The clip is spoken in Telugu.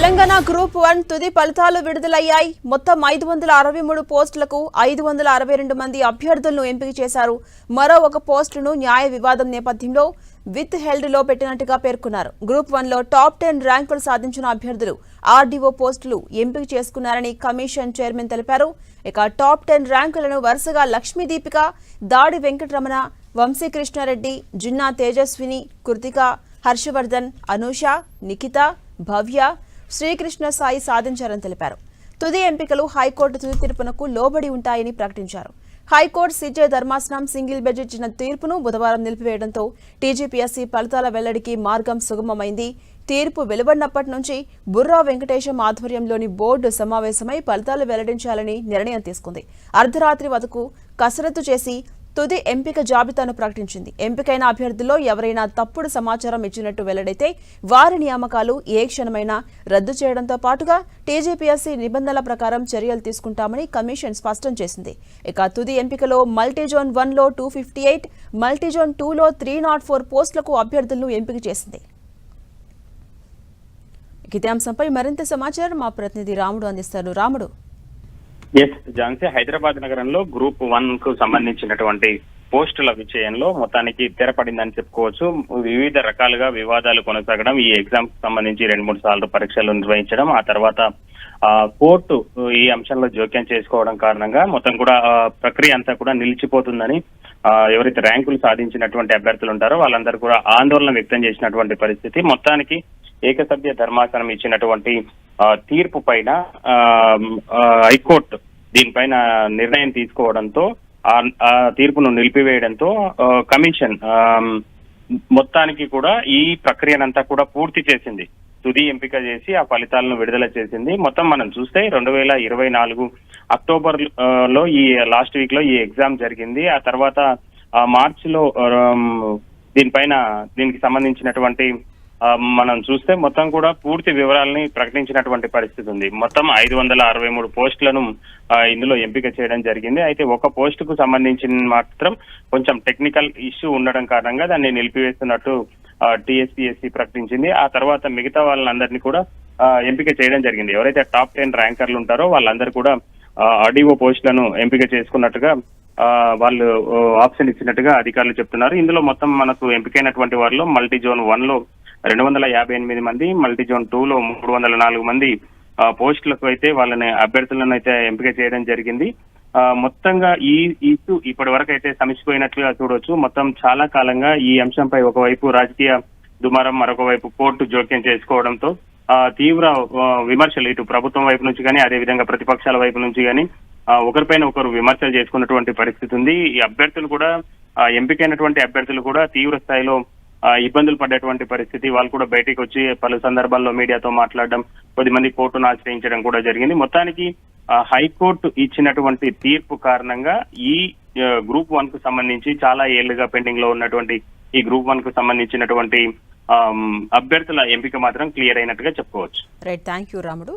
తెలంగాణ గ్రూప్ 1 తుది ఫలితాలు విడుదలయ్యాయి. మొత్తం 563 పోస్టులకు 562 మంది అభ్యర్థులను ఎంపిక చేశారు. మరో ఒక పోస్టును న్యాయ వివాదం నేపథ్యంలో విత్ హెల్డ్ లో పెట్టినట్టుగా పేర్కొన్నారు. గ్రూప్ 1 లో టాప్ 10 ర్యాంకులు సాధించిన అభ్యర్థులు ఆర్డీఓ పోస్టులు ఎంపిక చేసుకున్నారని కమిషన్ చైర్మన్ తెలిపారు. ఇక టాప్ 10 ర్యాంకులను వరుసగా లక్ష్మీ దీపిక, దాడి వెంకటరమణ, వంశీకృష్ణారెడ్డి, జిన్నా తేజస్విని, కృతిక, హర్షవర్ధన్, అనూష, నిఖిత, భవ్య, శ్రీకృష్ణ సాయి సాధించారని తెలిపారు. తుది ఎంపికలు హైకోర్టు తుది తీర్పునకు లోబడి ఉంటాయని ప్రకటించారు. హైకోర్టు సీజే ధర్మాసనం సింగిల్ బెంచ్ ఇచ్చిన తీర్పును బుధవారం నిలిపివేయడంతో టీజీపీఎస్సీ ఫలితాల వెల్లడికి మార్గం సుగమమైంది. తీర్పు వెలువడినప్పటి నుంచి బుర్రా వెంకటేశం ఆధ్వర్యంలోని బోర్డు సమావేశమై ఫలితాలు వెల్లడించాలని నిర్ణయం తీసుకుంది. అర్ధరాత్రి వరకు కసరత్తు చేసి తుది ఎంపిక జాబితాను ప్రకటించింది. ఎంపికైన అభ్యర్థుల్లో ఎవరైనా తప్పుడు సమాచారం ఇచ్చినట్టు వెల్లడైతే వారి నియామకాలు ఏ క్షణమైనా రద్దు చేయడంతో పాటుగా టీజీపీఎస్సీ నిబంధనల ప్రకారం చర్యలు తీసుకుంటామని కమిషన్ స్పష్టం చేసింది. ఇక తుది ఎంపికలో మల్టీజోన్ 1లో 258, మల్టీజోన్ 2లో 304 పోస్టులకు అభ్యర్థులను ఎంపిక చేసింది. ఇదే అంశంపై మరింత సమాచారం మా ప్రతినిధి రాముడు అందిస్తారు. రాముడు. ఝాన్సీ, హైదరాబాద్ నగరంలో గ్రూప్ 1 కు సంబంధించినటువంటి పోస్టుల విషయంలో మొత్తానికి తెరపడిందని చెప్పుకోవచ్చు. వివిధ రకాలుగా వివాదాలు కొనసాగడం, ఈ ఎగ్జామ్ కు సంబంధించి 2-3 సార్లు పరీక్షలు నిర్వహించడం, ఆ తర్వాత కోర్టు ఈ అంశంలో జోక్యం చేసుకోవడం కారణంగా మొత్తం కూడా ప్రక్రియ అంతా కూడా నిలిచిపోతుందని ఎవరైతే ర్యాంకులు సాధించినటువంటి అభ్యర్థులు ఉంటారో వాళ్ళందరూ కూడా ఆందోళన వ్యక్తం చేసినటువంటి పరిస్థితి. మొత్తానికి ఏకసభ్య ధర్మాసనం ఇచ్చినటువంటి తీర్పు పైన హైకోర్టు దీనిపైన నిర్ణయం తీసుకోవడంతో ఆ తీర్పును నిలిపివేయడంతో కమిషన్ మొత్తానికి కూడా ఈ ప్రక్రియనంతా కూడా పూర్తి చేసింది. తుది ఎంపిక చేసి ఆ ఫలితాలను విడుదల చేసింది. మొత్తం మనం చూస్తే 2024 అక్టోబర్ లో ఈ లాస్ట్ వీక్ లో ఈ ఎగ్జామ్ జరిగింది. ఆ తర్వాత మార్చిలో దీనికి సంబంధించినటువంటి మనం చూస్తే మొత్తం కూడా పూర్తి వివరాలని ప్రకటించినటువంటి పరిస్థితి ఉంది. మొత్తం 563 పోస్టులను ఇందులో ఎంపిక చేయడం జరిగింది. అయితే ఒక పోస్టుకు సంబంధించిన మాత్రం కొంచెం టెక్నికల్ ఇష్యూ ఉండడం కారణంగా దాన్ని నిలిపివేస్తున్నట్టు టీఎస్పీఎస్సీ ప్రకటించింది. ఆ తర్వాత మిగతా వాళ్ళందరినీ కూడా ఎంపిక చేయడం జరిగింది. ఎవరైతే టాప్ 10 ర్యాంకర్లు ఉంటారో వాళ్ళందరూ కూడా ఆర్డీఓ పోస్టులను ఎంపిక చేసుకున్నట్టుగా వాళ్ళు ఆప్షన్ ఇచ్చినట్టుగా అధికారులు చెప్తున్నారు. ఇందులో మొత్తం మనకు ఎంపికైనటువంటి వారిలో మల్టీజోన్ 1లో 258 మంది, మల్టీజోన్ 2లో 304 మంది పోస్టులకు అయితే వాళ్ళని అభ్యర్థులను అయితే ఎంపిక చేయడం జరిగింది. మొత్తంగా ఈ ఇష్యూ ఇప్పటి వరకు అయితే సమసిపోయినట్లుగా చూడవచ్చు. మొత్తం చాలా కాలంగా ఈ అంశంపై ఒకవైపు రాజకీయ దుమారం, మరొక వైపు కోర్టు జోక్యం చేసుకోవడంతో తీవ్ర విమర్శలు ఇటు ప్రభుత్వం వైపు నుంచి కానీ అదేవిధంగా ప్రతిపక్షాల వైపు నుంచి కానీ ఒకరిపైన ఒకరు విమర్శలు చేసుకున్నటువంటి పరిస్థితి ఉంది. ఈ అభ్యర్థులు కూడా ఎంపికైనటువంటి అభ్యర్థులు కూడా తీవ్ర స్థాయిలో ఇబ్బందులు పడ్డటువంటి పరిస్థితి. వాళ్ళు కూడా బయటికి వచ్చి పలు సందర్భాల్లో మీడియాతో మాట్లాడడం, కొద్దిమంది కోర్టును ఆశ్రయించడం కూడా జరిగింది. మొత్తానికి హైకోర్టు ఇచ్చినటువంటి తీర్పు కారణంగా ఈ గ్రూప్ 1 కు సంబంధించి చాలా ఏళ్లుగా పెండింగ్ లో ఉన్నటువంటి ఈ గ్రూప్ 1 కు సంబంధించినటువంటి అభ్యర్థుల ఎంపిక మాత్రం క్లియర్ అయినట్టుగా చెప్పుకోవచ్చు. రైట్, థ్యాంక్ యూ రాముడు.